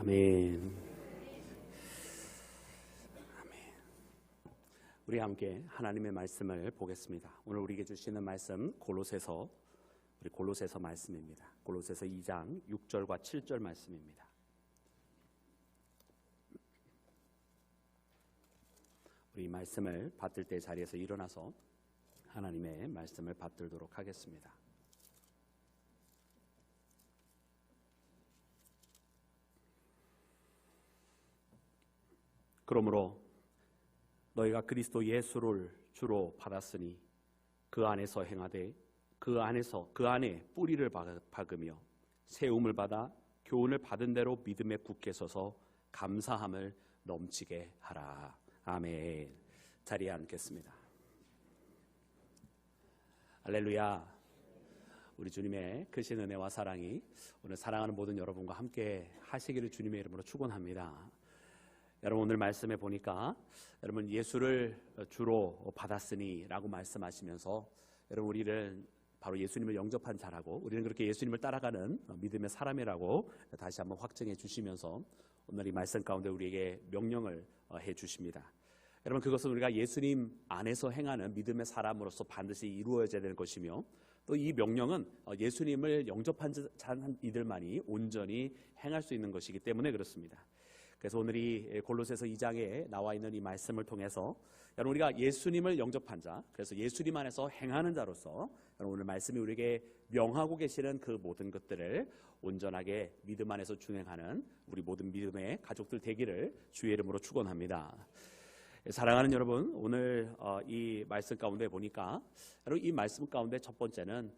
아멘. 우리 함께 하나님의 말씀을 보겠습니다. 오늘 우리에게 주시는 말씀 골로새서 말씀입니다. 골로새서 2장 6절과 7절 말씀입니다. 우리 말씀을 받들 때 자리에서 일어나서 하나님의 말씀을 받들도록 하겠습니다. 그러므로 너희가 그리스도 예수를 주로 받았으니 그 안에서 행하되 그 안에 뿌리를 박으며 세움을 받아 교훈을 받은 대로 믿음에 굳게 서서 감사함을 넘치게 하라. 아멘. 자리에 앉겠습니다. 할렐루야. 우리 주님의 크신 은혜와 사랑이 오늘 사랑하는 모든 여러분과 함께 하시기를 주님의 이름으로 축원합니다. 여러분, 오늘 말씀에 보니까 여러분 예수를 주로 받았으니 라고 말씀하시면서 여러분 우리를 바로 예수님을 영접한 자라고 우리는 그렇게 예수님을 따라가는 믿음의 사람이라고 다시 한번 확증해 주시면서 오늘 이 말씀 가운데 우리에게 명령을 해 주십니다. 여러분, 그것은 우리가 예수님 안에서 행하는 믿음의 사람으로서 반드시 이루어져야 되는 것이며 또 이 명령은 예수님을 영접한 이들만이 온전히 행할 수 있는 것이기 때문에 그렇습니다. 그래서 오늘 이 골로새서 2장에 나와 있는 이 말씀을 통해서 여러분 우리가 예수님을 영접한 자, 그래서 예수님 안에서 행하는 자로서 여러분 오늘 말씀이 우리에게 명하고 계시는 그 모든 것들을 온전하게 믿음 안에서 준행하는 우리 모든 믿음의 가족들 되기를 주의 이름으로 축원합니다. 사랑하는 여러분, 오늘 이 말씀 가운데 보니까 여러분 이 말씀 가운데 첫 번째는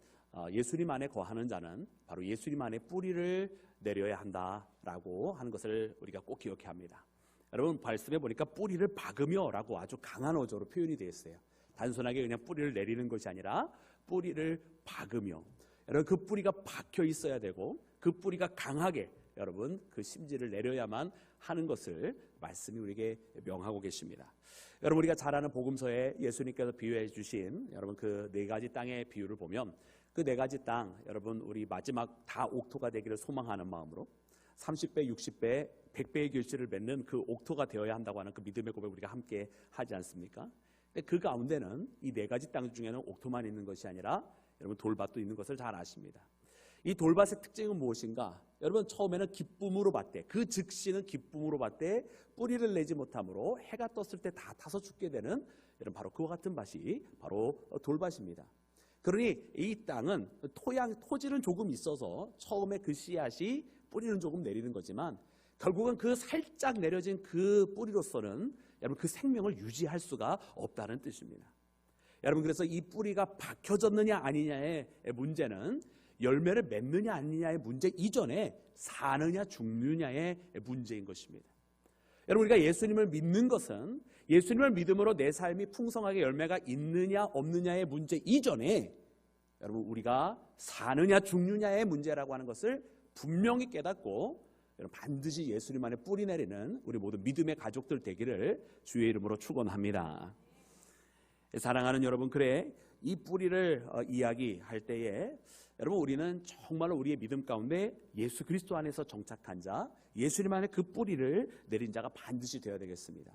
예수님 안에 거하는 자는 바로 예수님 안에 뿌리를 내려야 한다라고 하는 것을 우리가 꼭 기억해야 합니다. 여러분 말씀에 보니까 뿌리를 박으며 라고 아주 강한 어조로 표현이 되어 있어요. 단순하게 그냥 뿌리를 내리는 것이 아니라 뿌리를 박으며, 여러분 그 뿌리가 박혀 있어야 되고 그 뿌리가 강하게 여러분 그 심지를 내려야만 하는 것을 말씀이 우리에게 명하고 계십니다. 여러분 우리가 잘 아는 복음서에 예수님께서 비유해 주신 여러분 그 네 가지 땅의 비유를 보면 그 네 가지 땅, 여러분 우리 마지막 다 옥토가 되기를 소망하는 마음으로 30배, 60배, 100배의 결실을 맺는 그 옥토가 되어야 한다고 하는 그 믿음의 고백 우리가 함께 하지 않습니까? 근데 그 가운데는 이 네 가지 땅 중에는 옥토만 있는 것이 아니라 여러분 돌밭도 있는 것을 잘 아십니다. 이 돌밭의 특징은 무엇인가? 여러분 처음에는 기쁨으로 봤대. 그 즉시는 기쁨으로 봤대. 뿌리를 내지 못함으로 해가 떴을 때 다 타서 죽게 되는 여러분 바로 그와 같은 밭이 바로 돌밭입니다. 그러니 이 땅은 토지는 조금 있어서 처음에 그 씨앗이 뿌리는 조금 내리는 거지만 결국은 그 살짝 내려진 그 뿌리로서는 여러분 그 생명을 유지할 수가 없다는 뜻입니다. 여러분 그래서 이 뿌리가 박혀졌느냐 아니냐의 문제는 열매를 맺느냐 아니냐의 문제 이전에 사느냐 죽느냐의 문제인 것입니다. 여러분 우리가 예수님을 믿는 것은 예수님을 믿음으로 내 삶이 풍성하게 열매가 있느냐 없느냐의 문제 이전에 여러분 우리가 사느냐 죽느냐의 문제라고 하는 것을 분명히 깨닫고 여러분 반드시 예수님 안에 뿌리 내리는 우리 모든 믿음의 가족들 되기를 주의 이름으로 축원합니다. 사랑하는 여러분, 그래 이 뿌리를 이야기할 때에 여러분 우리는 정말로 우리의 믿음 가운데 예수 그리스도 안에서 정착한 자, 예수님 안에 그 뿌리를 내린 자가 반드시 되어야 되겠습니다.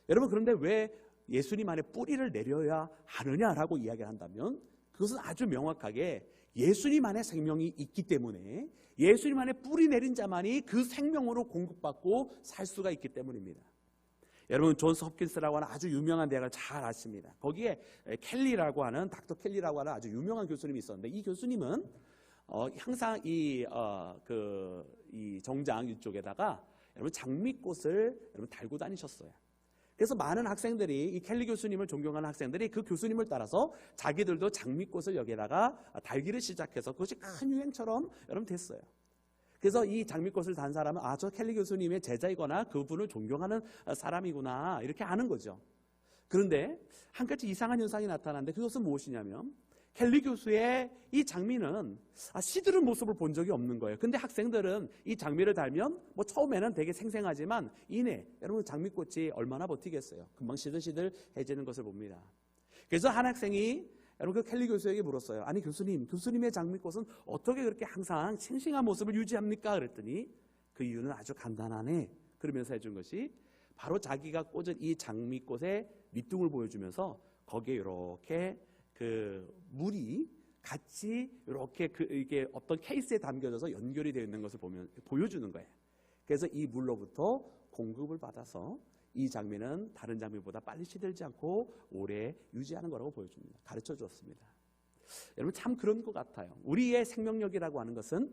여러분 그런데 왜 예수님 안에 뿌리를 내려야 하느냐라고 이야기를 한다면 그것은 아주 명확하게 예수님 안에 생명이 있기 때문에 예수님 안에 뿌리 내린 자만이 그 생명으로 공급받고 살 수가 있기 때문입니다. 여러분 존스 홉킨스라고 하는 아주 유명한 대학을 잘 아십니다. 거기에 켈리라고 하는 닥터 켈리라고 하는 아주 유명한 교수님이 있었는데 이 교수님은 항상 이 정장 이쪽에다가 여러분 장미꽃을 여러분 달고 다니셨어요. 그래서 많은 학생들이 이 켈리 교수님을 존경하는 학생들이 그 교수님을 따라서 자기들도 장미꽃을 여기다가 달기를 시작해서 그것이 큰 유행처럼 여러분 됐어요. 그래서 이 장미꽃을 단 사람은 저 켈리 교수님의 제자이거나 그분을 존경하는 사람이구나 이렇게 아는 거죠. 그런데 한 가지 이상한 현상이 나타났는데 그것은 무엇이냐면 켈리 교수의 이 장미는 시드는 모습을 본 적이 없는 거예요. 근데 학생들은 이 장미를 달면 뭐 처음에는 되게 생생하지만 이내 여러분 장미꽃이 얼마나 버티겠어요. 금방 시들시들해지는 것을 봅니다. 그래서 한 학생이 여러분 그 켈리 교수에게 물었어요. 아니 교수님의 장미꽃은 어떻게 그렇게 항상 싱싱한 모습을 유지합니까? 그랬더니 그 이유는 아주 간단하네. 그러면서 해준 것이 바로 자기가 꽂은 이 장미꽃의 밑둥을 보여주면서 거기에 이렇게 그 물이 같이 이렇게 이게 어떤 케이스에 담겨져서 연결이 되어 있는 것을 보여주는 거예요. 그래서 이 물로부터 공급을 받아서 이 장미는 다른 장미보다 빨리 시들지 않고 오래 유지하는 거라고 보여줍니다. 가르쳐 주었습니다. 여러분 참 그런 것 같아요. 우리의 생명력이라고 하는 것은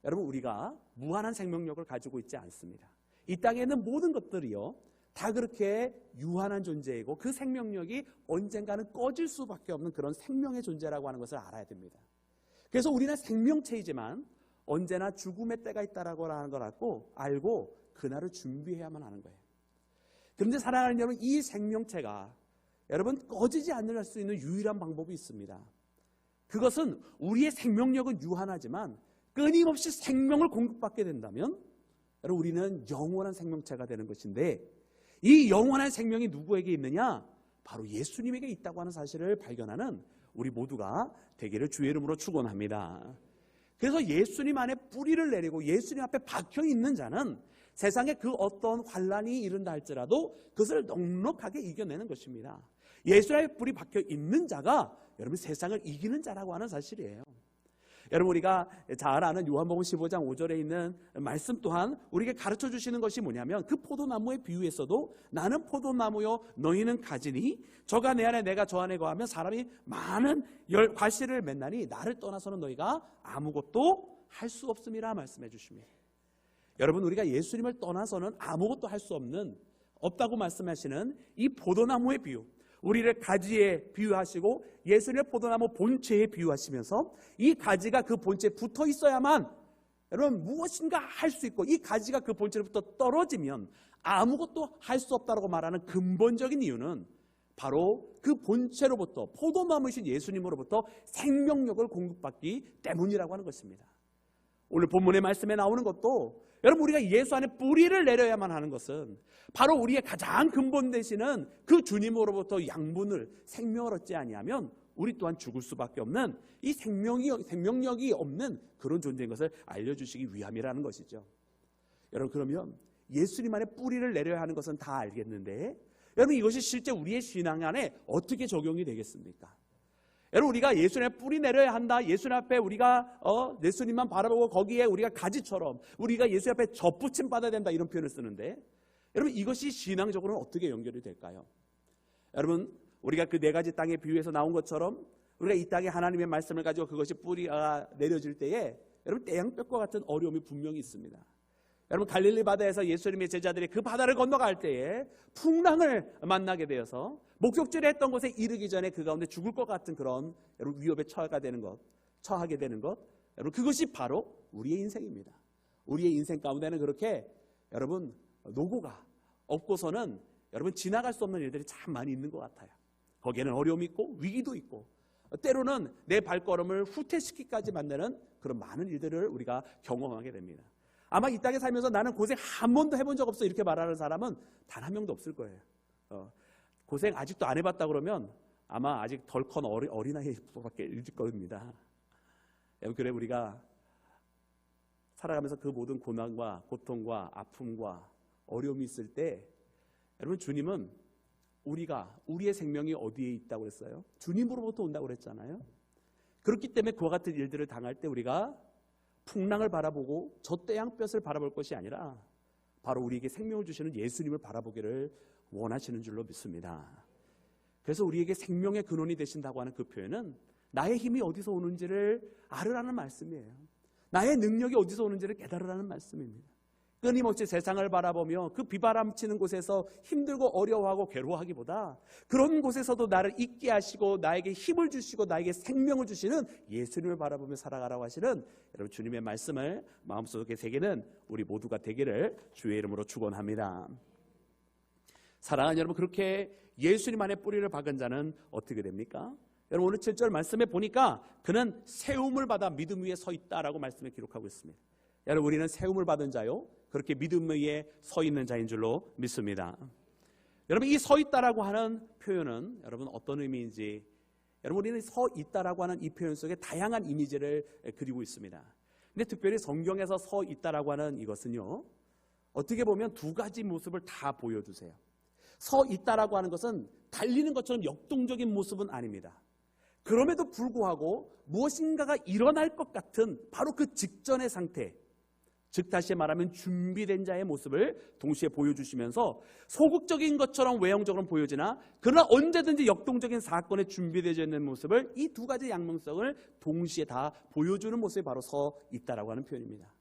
여러분 우리가 무한한 생명력을 가지고 있지 않습니다. 이 땅에 있는 모든 것들이요 다 그렇게 유한한 존재이고 그 생명력이 언젠가는 꺼질 수밖에 없는 그런 생명의 존재라고 하는 것을 알아야 됩니다. 그래서 우리는 생명체이지만 언제나 죽음의 때가 있다라고 하는 걸 알고 그날을 준비해야만 하는 거예요. 그런데 사랑하는 여러분, 이 생명체가 여러분 꺼지지 않을 수 있는 유일한 방법이 있습니다. 그것은 우리의 생명력은 유한하지만 끊임없이 생명을 공급받게 된다면 여러분 우리는 영원한 생명체가 되는 것인데, 이 영원한 생명이 누구에게 있느냐? 바로 예수님에게 있다고 하는 사실을 발견하는 우리 모두가 되기를 주의 이름으로 축원합니다. 그래서 예수님 안에 뿌리를 내리고 예수님 앞에 박혀 있는 자는 세상에 그 어떤 환란이 이른다 할지라도 그것을 넉넉하게 이겨내는 것입니다. 예수님의 뿌리 박혀 있는 자가 여러분 세상을 이기는 자라고 하는 사실이에요. 여러분 우리가 잘 아는 요한복음 15장 5절에 있는 말씀 또한 우리에게 가르쳐 주시는 것이 뭐냐면, 그 포도나무의 비유에서도 나는 포도나무요 너희는 가지니 저가 내 안에 내가 저 안에 거하면 사람이 많은 과실을 맺나니 나를 떠나서는 너희가 아무것도 할 수 없음이라 말씀해 주십니다. 여러분 우리가 예수님을 떠나서는 아무것도 할 수 없다고 말씀하시는 이 포도나무의 비유, 우리를 가지에 비유하시고 예수님의 포도나무 본체에 비유하시면서 이 가지가 그 본체에 붙어 있어야만 여러분 무엇인가 할 수 있고, 이 가지가 그 본체로부터 떨어지면 아무것도 할 수 없다고 말하는 근본적인 이유는 바로 그 본체로부터, 포도나무이신 예수님으로부터 생명력을 공급받기 때문이라고 하는 것입니다. 오늘 본문의 말씀에 나오는 것도 여러분 우리가 예수 안에 뿌리를 내려야만 하는 것은 바로 우리의 가장 근본 되시는 그 주님으로부터 양분을, 생명을 얻지 아니하면 우리 또한 죽을 수밖에 없는 이 생명력이 없는 그런 존재인 것을 알려주시기 위함이라는 것이죠. 여러분 그러면 예수님 안에 뿌리를 내려야 하는 것은 다 알겠는데 여러분 이것이 실제 우리의 신앙 안에 어떻게 적용이 되겠습니까? 여러분 우리가 예수님의 뿌리 내려야 한다, 예수님 앞에 우리가 예수님만 바라보고 거기에 우리가 가지처럼 우리가 예수 앞에 접붙임 받아야 된다, 이런 표현을 쓰는데 여러분 이것이 신앙적으로는 어떻게 연결이 될까요? 여러분 우리가 그 네 가지 땅의 비유에서 나온 것처럼 우리가 이 땅에 하나님의 말씀을 가지고 그것이 뿌리가 내려질 때에 여러분 태양볕과 같은 어려움이 분명히 있습니다. 여러분 갈릴리 바다에서 예수님의 제자들이 그 바다를 건너갈 때에 풍랑을 만나게 되어서 목적지를 했던 곳에 이르기 전에 그 가운데 죽을 것 같은 그런 여러분 위협에 처하게 되는 것, 여러분 그것이 바로 우리의 인생입니다. 우리의 인생 가운데는 그렇게 여러분 노고가 없고서는 여러분 지나갈 수 없는 일들이 참 많이 있는 것 같아요. 거기에는 어려움이 있고 위기도 있고 때로는 내 발걸음을 후퇴시키기까지 만드는 그런 많은 일들을 우리가 경험하게 됩니다. 아마 이 땅에 살면서 나는 고생 한 번도 해본 적 없어 이렇게 말하는 사람은 단 한 명도 없을 거예요. 고생 아직도 안 해봤다 그러면 아마 아직 덜 큰 어린아이밖에 일일 겁니다. 그래 우리가 살아가면서 그 모든 고난과 고통과 아픔과 어려움이 있을 때 여러분 주님은 우리의 생명이 어디에 있다고 그랬어요? 주님으로부터 온다고 그랬잖아요. 그렇기 때문에 그와 같은 일들을 당할 때 우리가 풍랑을 바라보고 저 태양볕을 바라볼 것이 아니라 바로 우리에게 생명을 주시는 예수님을 바라보기를 원하시는 줄로 믿습니다. 그래서 우리에게 생명의 근원이 되신다고 하는 그 표현은 나의 힘이 어디서 오는지를 알으라는 말씀이에요. 나의 능력이 어디서 오는지를 깨달으라는 말씀입니다. 끊임없이 세상을 바라보며 그 비바람 치는 곳에서 힘들고 어려워하고 괴로워하기보다 그런 곳에서도 나를 있게 하시고 나에게 힘을 주시고 나에게 생명을 주시는 예수님을 바라보며 살아가라고 하시는 여러분 주님의 말씀을 마음속에 새기는 우리 모두가 되기를 주의 이름으로 축원합니다. 사랑하는 여러분, 그렇게 예수님 안에 뿌리를 박은 자는 어떻게 됩니까? 여러분 오늘 7절 말씀에 보니까 그는 세움을 받아 믿음 위에 서 있다라고 말씀에 기록하고 있습니다. 여러분 우리는 세움을 받은 자요, 그렇게 믿음 위에 서 있는 자인 줄로 믿습니다. 여러분 이 서 있다라고 하는 표현은 여러분 어떤 의미인지, 여러분 우리는 서 있다라고 하는 이 표현 속에 다양한 이미지를 그리고 있습니다. 근데 특별히 성경에서 서 있다라고 하는 이것은요, 어떻게 보면 두 가지 모습을 다 보여주세요. 서 있다라고 하는 것은 달리는 것처럼 역동적인 모습은 아닙니다. 그럼에도 불구하고 무엇인가가 일어날 것 같은 바로 그 직전의 상태, 즉 다시 말하면 준비된 자의 모습을 동시에 보여주시면서 소극적인 것처럼 외형적으로 보여지나 그러나 언제든지 역동적인 사건에 준비되어 있는 모습을, 이 두 가지 양면성을 동시에 다 보여주는 모습이 바로 서 있다라고 하는 표현입니다.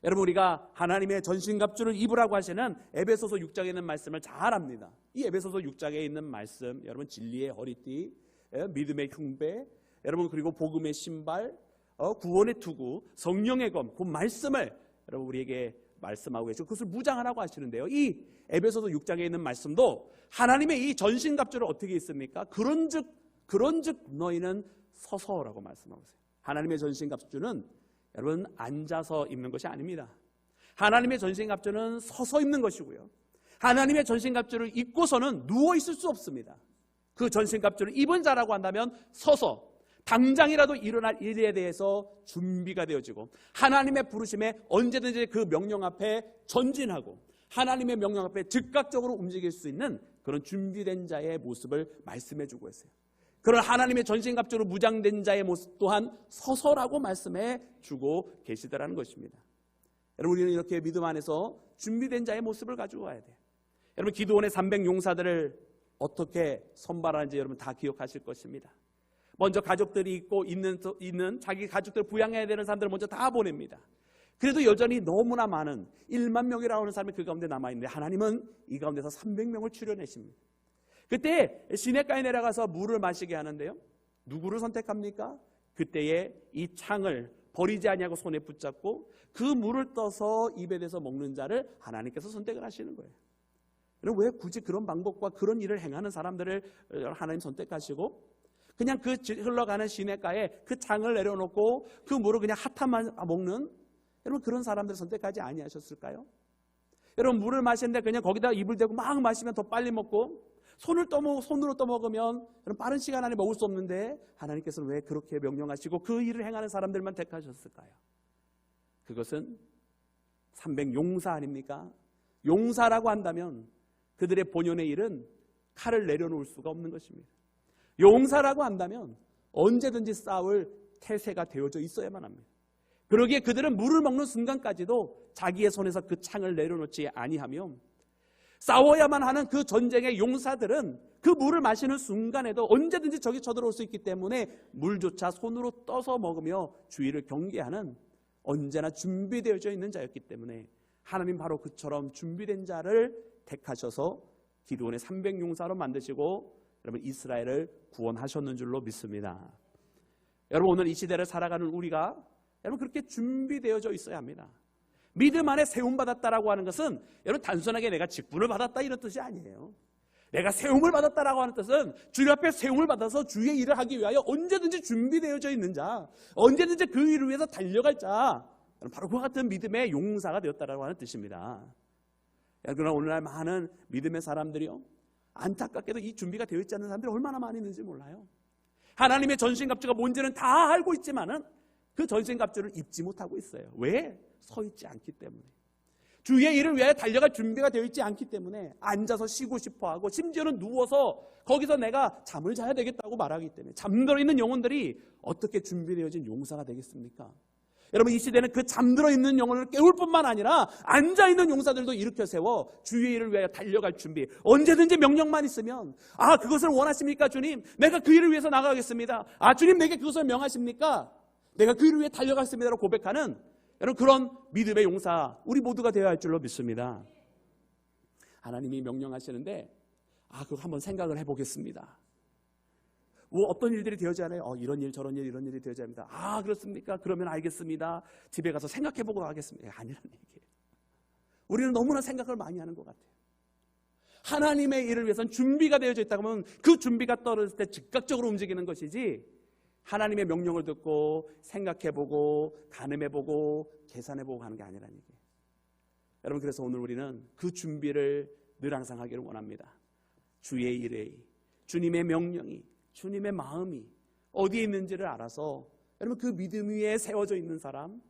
여러분, 우리가 하나님의 전신갑주를 입으라고 하시는 에베소서 6장에 있는 말씀을 잘 압니다. 이 에베소서 6장에 있는 말씀, 여러분 진리의 허리띠, 믿음의 흉배, 여러분 그리고 복음의 신발, 구원의 투구, 성령의 검, 그 말씀을 여러분 우리에게 말씀하고 계시고 그것을 무장하라고 하시는데요. 이 에베소서 6장에 있는 말씀도 하나님의 이 전신갑주를 어떻게 있습니까? 그런즉 너희는 서서라고 말씀하고 있어요. 하나님의 전신갑주는 여러분 앉아서 입는 것이 아닙니다. 하나님의 전신갑주는 서서 입는 것이고요. 하나님의 전신갑주를 입고서는 누워 있을 수 없습니다. 그 전신갑주를 입은 자라고 한다면 서서 당장이라도 일어날 일에 대해서 준비가 되어지고 하나님의 부르심에 언제든지 그 명령 앞에 전진하고 하나님의 명령 앞에 즉각적으로 움직일 수 있는 그런 준비된 자의 모습을 말씀해 주고 있어요. 그런 하나님의 전신갑주로 무장된 자의 모습 또한 서서라고 말씀해 주고 계시더라는 것입니다. 여러분, 우리는 이렇게 믿음 안에서 준비된 자의 모습을 가지고 가야 돼요. 여러분, 기드온의 300용사들을 어떻게 선발하는지 여러분 다 기억하실 것입니다. 먼저 가족들이 있고 있는 자기 가족들을 부양해야 되는 사람들을 먼저 다 보냅니다. 그래도 여전히 너무나 많은 1만 명이라고 하는 사람이 그 가운데 남아있는데 하나님은 이 가운데서 300명을 추려내십니다. 그때 시내가에 내려가서 물을 마시게 하는데요, 누구를 선택합니까? 그때에 이 창을 버리지 아니하고 손에 붙잡고 그 물을 떠서 입에 대서 먹는 자를 하나님께서 선택을 하시는 거예요. 왜 굳이 그런 방법과 그런 일을 행하는 사람들을 하나님 선택하시고 그냥 그 흘러가는 시내가에 그 창을 내려놓고 그 물을 그냥 핫한만 먹는, 여러분 그런 사람들을 선택하지 아니하셨을까요? 여러분, 물을 마시는데 그냥 거기다 입을 대고 막 마시면 더 빨리 먹고 손으로 떠먹으면 빠른 시간 안에 먹을 수 없는데 하나님께서는 왜 그렇게 명령하시고 그 일을 행하는 사람들만 택하셨을까요? 그것은 300용사 아닙니까? 용사라고 한다면 그들의 본연의 일은 칼을 내려놓을 수가 없는 것입니다. 용사라고 한다면 언제든지 싸울 태세가 되어져 있어야만 합니다. 그러기에 그들은 물을 먹는 순간까지도 자기의 손에서 그 창을 내려놓지 아니하며 싸워야만 하는 그 전쟁의 용사들은 그 물을 마시는 순간에도 언제든지 적이 쳐들어올 수 있기 때문에 물조차 손으로 떠서 먹으며 주의를 경계하는 언제나 준비되어져 있는 자였기 때문에 하나님 바로 그처럼 준비된 자를 택하셔서 기드온의 300용사로 만드시고 여러분 이스라엘을 구원하셨는 줄로 믿습니다. 여러분, 오늘 이 시대를 살아가는 우리가 여러분 그렇게 준비되어져 있어야 합니다. 믿음 안에 세움받았다라고 하는 것은 여러분 단순하게 내가 직분을 받았다 이런 뜻이 아니에요. 내가 세움을 받았다라고 하는 뜻은 주 앞에 세움을 받아서 주의 일을 하기 위하여 언제든지 준비되어져 있는 자, 언제든지 그 일을 위해서 달려갈 자, 바로 그와 같은 믿음의 용사가 되었다라고 하는 뜻입니다. 그러나 오늘날 많은 믿음의 사람들이요, 안타깝게도 이 준비가 되어 있지 않은 사람들이 얼마나 많이 있는지 몰라요. 하나님의 전신갑주가 뭔지는 다 알고 있지만은 그 전신갑주를 입지 못하고 있어요. 왜? 서 있지 않기 때문에. 주의 일을 위하여 달려갈 준비가 되어 있지 않기 때문에 앉아서 쉬고 싶어하고 심지어는 누워서 거기서 내가 잠을 자야 되겠다고 말하기 때문에 잠들어 있는 영혼들이 어떻게 준비되어진 용사가 되겠습니까? 여러분, 이 시대는 그 잠들어 있는 영혼을 깨울 뿐만 아니라 앉아있는 용사들도 일으켜 세워 주의 일을 위하여 달려갈 준비, 언제든지 명령만 있으면 그것을 원하십니까 주님? 내가 그 일을 위해서 나가겠습니다. 주님 내게 그것을 명하십니까? 내가 그 일을 위해 달려갔습니다라고 고백하는 여러분 그런 믿음의 용사 우리 모두가 되어야 할 줄로 믿습니다. 하나님이 명령하시는데 그거 한번 생각을 해보겠습니다. 어떤 일들이 되어지잖아요. 이런 일 저런 일 이런 일이 되어집니다. 그렇습니까? 그러면 알겠습니다. 집에 가서 생각해보고 하겠습니다. 아니라는 얘기예요. 우리는 너무나 생각을 많이 하는 것 같아요. 하나님의 일을 위해서는 준비가 되어져 있다고 하면 그 준비가 떨어질 때 즉각적으로 움직이는 것이지 하나님의 명령을 듣고 생각해보고 가늠해보고 계산해보고 하는 게 아니라는 얘기예요. 여러분, 그래서 오늘 우리는 그 준비를 늘 항상 하기를 원합니다. 주의 일에 주님의 명령이, 주님의 마음이 어디에 있는지를 알아서 여러분 그 믿음 위에 세워져 있는 사람,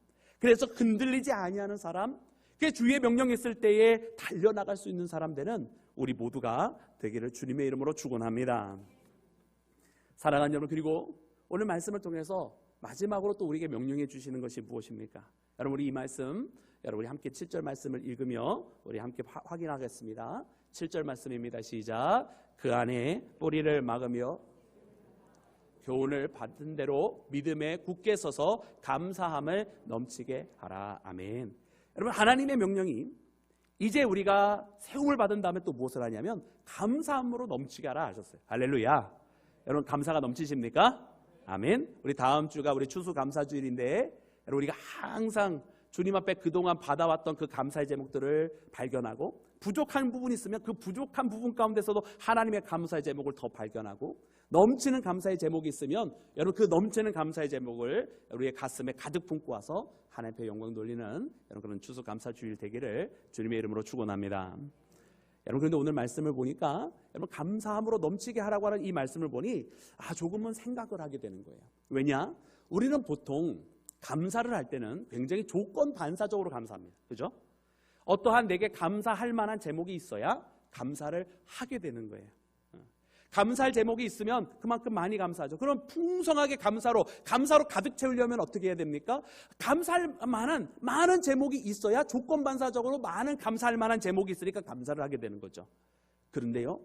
그래서 흔들리지 아니하는 사람, 그 주의 명령이 있을 때에 달려나갈 수 있는 사람 되는 우리 모두가 되기를 주님의 이름으로 축원합니다. 사랑하는 여러분, 그리고 오늘 말씀을 통해서 마지막으로 또 우리에게 명령해 주시는 것이 무엇입니까? 여러분, 우리 이 말씀, 여러분 우리 함께 7절 말씀을 읽으며 우리 함께 확인하겠습니다. 7절 말씀입니다. 시작. 그 안에 뿌리를 막으며 교훈을 받은 대로 믿음에 굳게 서서 감사함을 넘치게 하라. 아멘. 여러분, 하나님의 명령이 이제 우리가 세움을 받은 다음에 또 무엇을 하냐면 감사함으로 넘치게 하라 하셨어요. 할렐루야. 여러분, 감사가 넘치십니까? 아멘. 우리 다음 주가 우리 추수감사주일인데 여러분, 우리가 항상 주님 앞에 그동안 받아왔던 그 감사의 제목들을 발견하고 부족한 부분이 있으면 그 부족한 부분 가운데서도 하나님의 감사의 제목을 더 발견하고 넘치는 감사의 제목이 있으면 여러분 그 넘치는 감사의 제목을 우리의 가슴에 가득 품고 와서 하나님 앞에 영광 돌리는 여러분 그런 추수감사주일 되기를 주님의 이름으로 축원합니다. 여러분, 그런데 오늘 말씀을 보니까 여러분 감사함으로 넘치게 하라고 하는 이 말씀을 보니 조금은 생각을 하게 되는 거예요. 왜냐? 우리는 보통 감사를 할 때는 굉장히 조건 반사적으로 감사합니다. 그죠? 어떠한 내게 감사할 만한 제목이 있어야 감사를 하게 되는 거예요. 감사할 제목이 있으면 그만큼 많이 감사하죠. 그럼 풍성하게 감사로 가득 채우려면 어떻게 해야 됩니까? 감사할 만한 많은 제목이 있어야 조건 반사적으로 많은 감사할 만한 제목이 있으니까 감사를 하게 되는 거죠. 그런데요,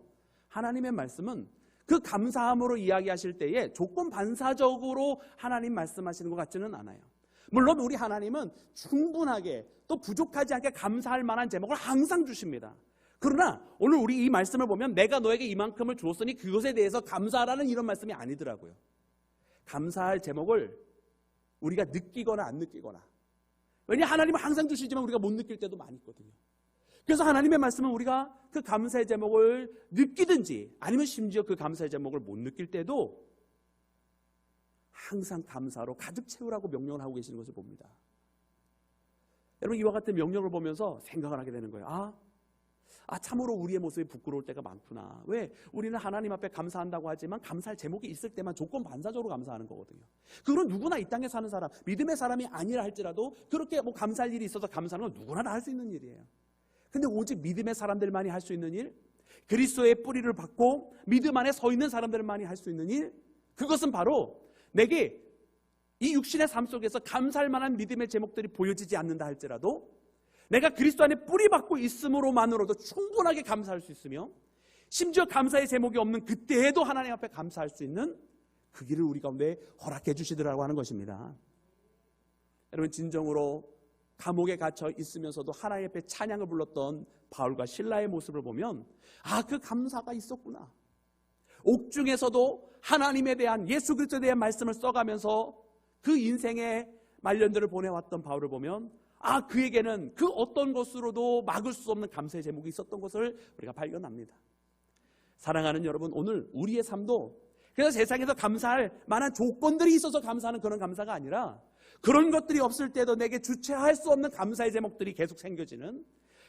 하나님의 말씀은 그 감사함으로 이야기하실 때에 조건 반사적으로 하나님 말씀하시는 것 같지는 않아요. 물론 우리 하나님은 충분하게 또 부족하지 않게 감사할 만한 제목을 항상 주십니다. 그러나 오늘 우리 이 말씀을 보면 내가 너에게 이만큼을 주었으니 그것에 대해서 감사하라는 이런 말씀이 아니더라고요. 감사할 제목을 우리가 느끼거나 안 느끼거나, 왜냐하면 하나님은 항상 주시지만 우리가 못 느낄 때도 많이 있거든요. 그래서 하나님의 말씀은 우리가 그 감사의 제목을 느끼든지 아니면 심지어 그 감사의 제목을 못 느낄 때도 항상 감사로 가득 채우라고 명령을 하고 계시는 것을 봅니다. 여러분, 이와 같은 명령을 보면서 생각을 하게 되는 거예요. 참으로 우리의 모습이 부끄러울 때가 많구나. 왜? 우리는 하나님 앞에 감사한다고 하지만 감사할 제목이 있을 때만 조건 반사적으로 감사하는 거거든요. 그건 누구나 이 땅에 사는 사람, 믿음의 사람이 아니라 할지라도 그렇게 감사할 일이 있어서 감사하는 건 누구나 다 할 수 있는 일이에요. 근데 오직 믿음의 사람들만이 할 수 있는 일, 그리스도의 뿌리를 받고 믿음 안에 서 있는 사람들만이 할 수 있는 일, 그것은 바로 내게 이 육신의 삶 속에서 감사할 만한 믿음의 제목들이 보여지지 않는다 할지라도 내가 그리스도 안에 뿌리 받고 있음으로만으로도 충분하게 감사할 수 있으며 심지어 감사의 제목이 없는 그때에도 하나님 앞에 감사할 수 있는 그 길을 우리 가운데 허락해 주시더라고 하는 것입니다. 여러분, 진정으로 감옥에 갇혀 있으면서도 하나님 앞에 찬양을 불렀던 바울과 실라의 모습을 보면 그 감사가 있었구나. 옥중에서도 하나님에 대한, 예수 그리스도에 대한 말씀을 써가면서 그 인생의 말년들을 보내왔던 바울을 보면 그에게는 그 어떤 것으로도 막을 수 없는 감사의 제목이 있었던 것을 우리가 발견합니다. 사랑하는 여러분, 오늘 우리의 삶도 그래서 세상에서 감사할 만한 조건들이 있어서 감사하는 그런 감사가 아니라 그런 것들이 없을 때도 내게 주체할 수 없는 감사의 제목들이 계속 생겨지는,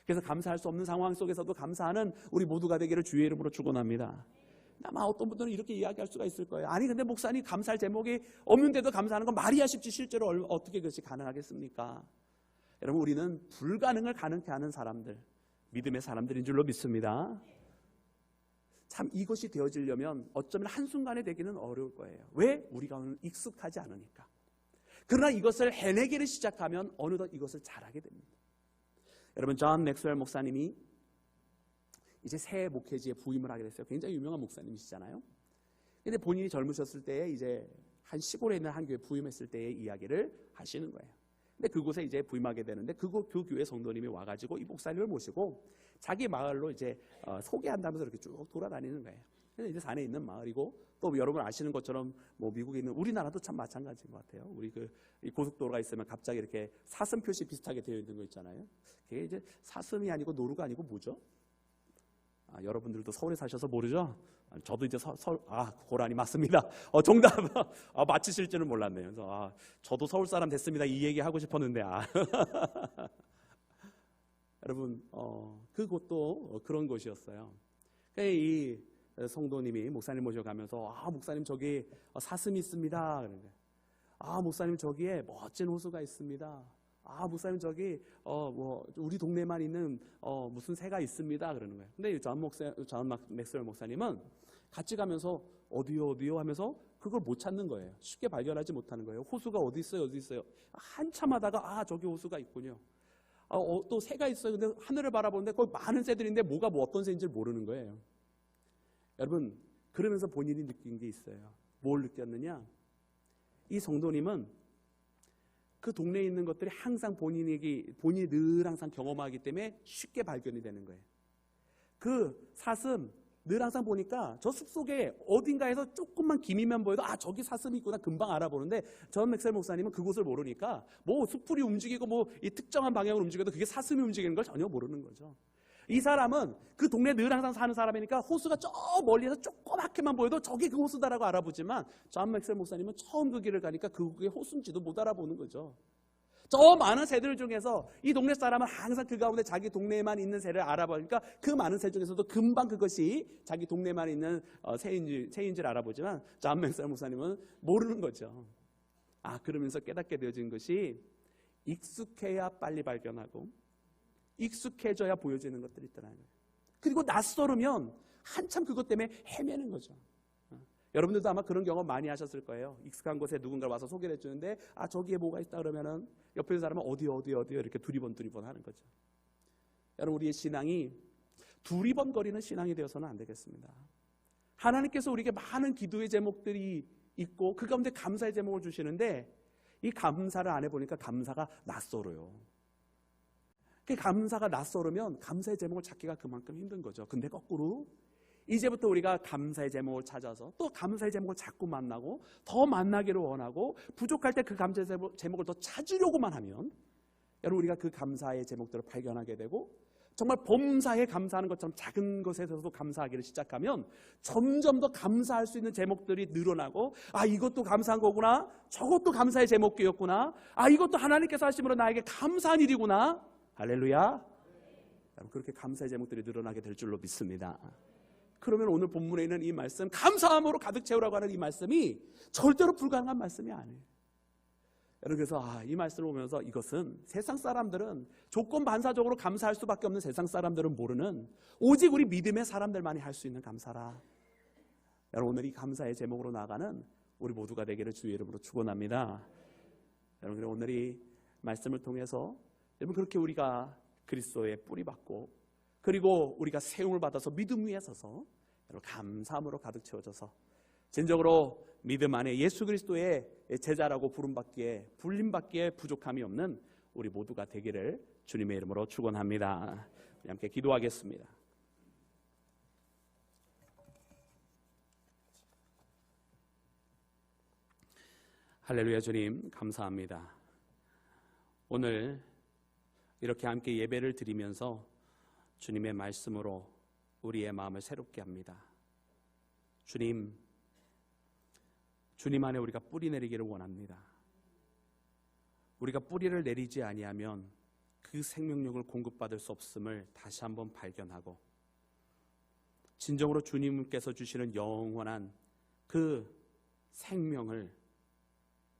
그래서 감사할 수 없는 상황 속에서도 감사하는 우리 모두가 되기를 주의 이름으로 축원합니다. 아마 어떤 분들은 이렇게 이야기할 수가 있을 거예요. 근데 목사님, 감사할 제목이 없는데도 감사하는 건 말이야 쉽지 실제로 어떻게 그것이 가능하겠습니까? 여러분, 우리는 불가능을 가능케 하는 사람들, 믿음의 사람들인 줄로 믿습니다. 참 이것이 되어지려면 어쩌면 한순간에 되기는 어려울 거예요. 왜? 우리가 익숙하지 않으니까. 그러나 이것을 해내기를 시작하면 어느덧 이것을 잘하게 됩니다. 여러분, 존 맥스웰 목사님이 이제 새 목회지에 부임을 하게 됐어요. 굉장히 유명한 목사님이시잖아요. 근데 본인이 젊으셨을 때 이제 한 시골에 있는 한 교회 부임했을 때의 이야기를 하시는 거예요. 근데 그곳에 이제 부임하게 되는데 그 교회 성도님이 와가지고 이 목사님을 모시고 자기 마을로 이제 소개한다면서 이렇게 쭉 돌아다니는 거예요. 그래서 이제 산에 있는 마을이고 또 여러분 아시는 것처럼 미국에 있는 우리나라도 참 마찬가지인 것 같아요. 우리 이 고속도로가 있으면 갑자기 이렇게 사슴 표시 비슷하게 되어 있는 거 있잖아요. 그게 이제 사슴이 아니고 노루가 아니고 뭐죠? 여러분들도 서울에 사셔서 모르죠? 저도 이제 고라니 맞습니다. 정답 맞히실 줄은 몰랐네요. 그래서 저도 서울 사람 됐습니다. 이 얘기 하고 싶었는데 여러분 그곳도 그런 곳이었어요. 이 성도님이 목사님 모셔가면서 목사님 저기 사슴이 있습니다. 그러는데 목사님 저기에 멋진 호수가 있습니다. 목사님 저기 우리 동네만 있는 무슨 새가 있습니다 그러는 거예요. 근데 존 맥스웰 목사님은 같이 가면서 어디요 하면서 그걸 못 찾는 거예요. 쉽게 발견하지 못하는 거예요. 호수가 어디 있어요? 한참 하다가 저기 호수가 있군요. 또 새가 있어요. 근데 하늘을 바라보는데 거기 많은 새들인데 뭐가 어떤 새인지 모르는 거예요. 여러분, 그러면서 본인이 느낀 게 있어요. 뭘 느꼈느냐? 이 성도님은 그 동네에 있는 것들이 항상 본인이 늘 항상 경험하기 때문에 쉽게 발견이 되는 거예요. 그 사슴 늘 항상 보니까 저 숲속에 어딘가에서 조금만 기미만 보여도 저기 사슴이 있구나 금방 알아보는데, 존 맥스웰 목사님은 그곳을 모르니까 숲풀이 움직이고 이 특정한 방향으로 움직여도 그게 사슴이 움직이는 걸 전혀 모르는 거죠. 이 사람은 그 동네에 늘 항상 사는 사람이니까 호수가 저 멀리에서 조그맣게만 보여도 저게 그 호수다라고 알아보지만, 존 맥스웰 목사님은 처음 그 길을 가니까 그게 호수인지도 못 알아보는 거죠. 저 많은 새들 중에서 이 동네 사람은 항상 그 가운데 자기 동네에만 있는 새를 알아보니까 그 많은 새 중에서도 금방 그것이 자기 동네만 있는 새인지를 알아보지만, 존 맥스웰 목사님은 모르는 거죠. 그러면서 깨닫게 되어진 것이 익숙해야 빨리 발견하고 익숙해져야 보여지는 것들이 있더라는 거예요. 그리고 낯설으면 한참 그것 때문에 헤매는 거죠. 여러분들도 아마 그런 경험 많이 하셨을 거예요. 익숙한 곳에 누군가 와서 소개를 해주는데 저기에 뭐가 있다 그러면은 옆에 있는 사람은 어디요 이렇게 두리번 하는 거죠. 여러분, 우리의 신앙이 두리번거리는 신앙이 되어서는 안 되겠습니다. 하나님께서 우리에게 많은 기도의 제목들이 있고 그 가운데 감사의 제목을 주시는데, 이 감사를 안 해보니까 감사가 낯설어요. 그 감사가 낯설으면 감사의 제목을 찾기가 그만큼 힘든 거죠. 근데 거꾸로 이제부터 우리가 감사의 제목을 찾아서 또 감사의 제목을 자꾸 만나고 더 만나기를 원하고 부족할 때 그 감사의 제목을 더 찾으려고만 하면, 여러분, 우리가 그 감사의 제목들을 발견하게 되고 정말 범사에 감사하는 것처럼 작은 것에서도 감사하기를 시작하면 점점 더 감사할 수 있는 제목들이 늘어나고, 이것도 감사한 거구나, 저것도 감사의 제목이었구나, 이것도 하나님께서 하심으로 나에게 감사한 일이구나. 할렐루야. 여러분, 그렇게 감사의 제목들이 늘어나게 될 줄로 믿습니다. 그러면 오늘 본문에 있는 이 말씀, 감사함으로 가득 채우라고 하는 이 말씀이 절대로 불가능한 말씀이 아니에요. 여러분, 그래서 이 말씀을 보면서 이것은 세상 사람들은 조건 반사적으로 감사할 수밖에 없는 세상 사람들은 모르는, 오직 우리 믿음의 사람들만이 할 수 있는 감사라. 여러분, 오늘 이 감사의 제목으로 나아가는 우리 모두가 되기를 주의 이름으로 축원합니다. 여러분, 오늘 이 말씀을 통해서 여러분, 그렇게 우리가 그리스도의 뿌리 받고 그리고 우리가 세움을 받아서 믿음 위에 서서 감사함으로 가득 채워져서 진정으로 믿음 안에 예수 그리스도의 제자라고 불림받기에 부족함이 없는 우리 모두가 되기를 주님의 이름으로 축원합니다. 우리 함께 기도하겠습니다. 할렐루야. 주님 감사합니다. 오늘 이렇게 함께 예배를 드리면서 주님의 말씀으로 우리의 마음을 새롭게 합니다. 주님 안에 우리가 뿌리 내리기를 원합니다. 우리가 뿌리를 내리지 아니하면 그 생명력을 공급받을 수 없음을 다시 한번 발견하고, 진정으로 주님께서 주시는 영원한 그 생명을,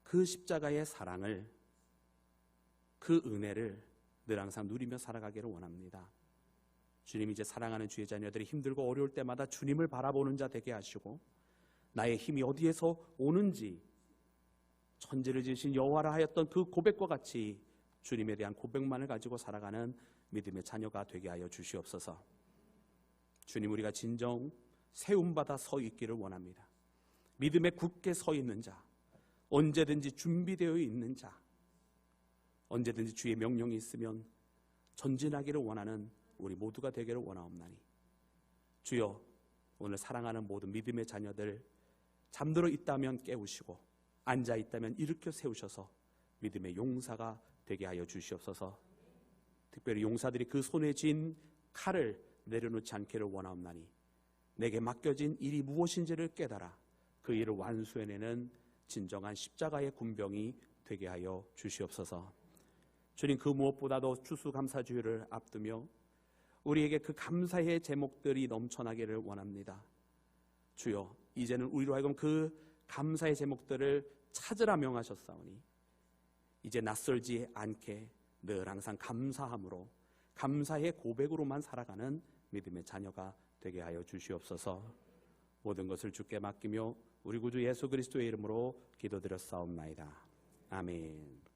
그 십자가의 사랑을, 그 은혜를 늘 항상 누리며 살아가기를 원합니다. 주님, 이제 사랑하는 주의 자녀들이 힘들고 어려울 때마다 주님을 바라보는 자 되게 하시고, 나의 힘이 어디에서 오는지 천지를 지으신 여호와라 하였던 그 고백과 같이 주님에 대한 고백만을 가지고 살아가는 믿음의 자녀가 되게 하여 주시옵소서. 주님, 우리가 진정 세움받아 서 있기를 원합니다. 믿음에 굳게 서 있는 자, 언제든지 준비되어 있는 자, 언제든지 주의 명령이 있으면 전진하기를 원하는 우리 모두가 되기를 원하옵나니, 주여, 오늘 사랑하는 모든 믿음의 자녀들 잠들어 있다면 깨우시고 앉아 있다면 일으켜 세우셔서 믿음의 용사가 되게 하여 주시옵소서. 특별히 용사들이 그 손에 쥔 칼을 내려놓지 않기를 원하옵나니, 내게 맡겨진 일이 무엇인지를 깨달아 그 일을 완수해내는 진정한 십자가의 군병이 되게 하여 주시옵소서. 주님, 그 무엇보다도 추수감사주의를 앞두며 우리에게 그 감사의 제목들이 넘쳐나기를 원합니다. 주여, 이제는 우리로 하여금 그 감사의 제목들을 찾으라 명하셨사오니 이제 낯설지 않게 늘 항상 감사함으로, 감사의 고백으로만 살아가는 믿음의 자녀가 되게 하여 주시옵소서. 모든 것을 주께 맡기며 우리 구주 예수 그리스도의 이름으로 기도드렸사옵나이다. 아멘.